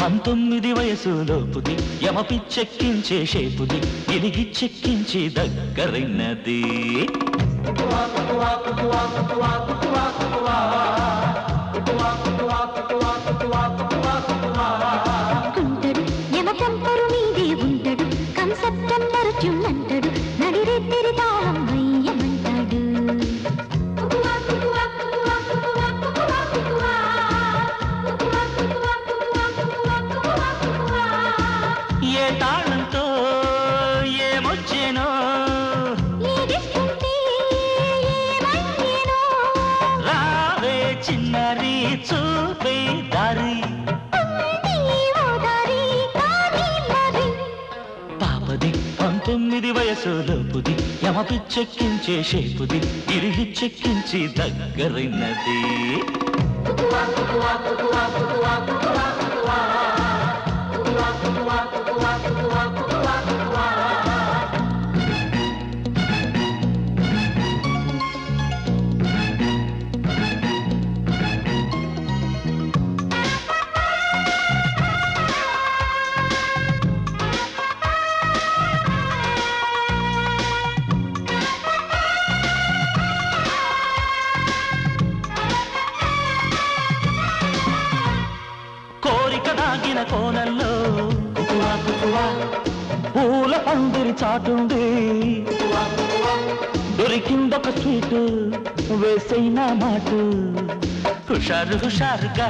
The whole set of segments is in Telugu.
19 వయసులోపుది యమ పిచ్చెక్కించే షేపుది ఇలిగి చెక్కించి దగ్గరైనది కుంటడు యమ కంపరు మీదే ఉంటాడు కంసప్టెంబర్ చున్నంటాడు నడిరెత్తిరి తాళం వయ్యమంటాడు ఏ తాళంతో ఏమొచ్చేనో రావే చిన్నరి చూపే దారి పాపది 19 వయసులోపుది యమ పిచ్చెక్కించే షేపుది ఇరిగి చెక్కించి దగ్గరైనది కోరిక దాగిన కోనల్లో కుకువా కుకువా పూల పందిరి చాటుంది దొరికిందొక స్వీటు వేసైనా మాటు హుషారు హుషారుగా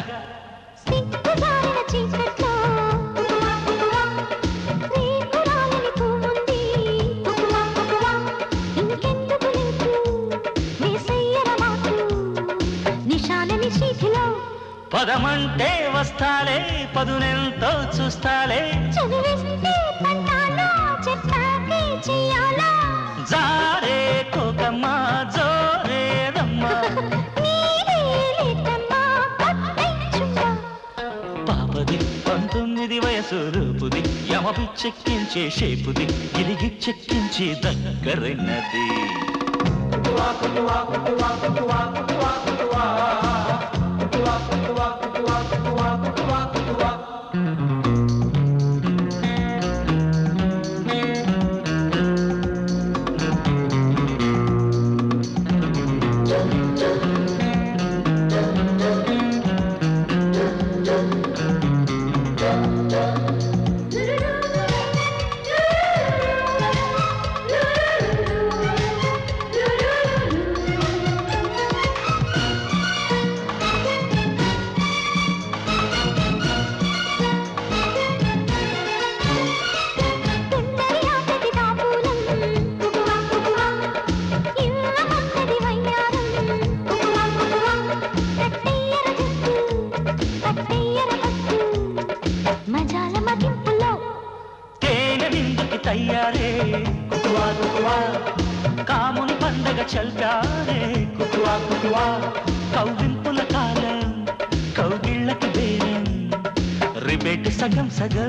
పదమంటే వస్తాలే పదునెంతో చూస్తాలే జారే కోకమ్మ జోరేదమ్మా పాపది 19 వయసులోపుది యమ పిచ్చెక్కించే షేపుది ఇలిగి చెక్కించి దగ్గరైనది తయ్యారే కుకువా కుకువా కాముని పండగ చల్పారే కుకువా కుకువా కౌగింపుల కాలం కౌగిళ్ళకి బేరం రిబేట్ సగం సగం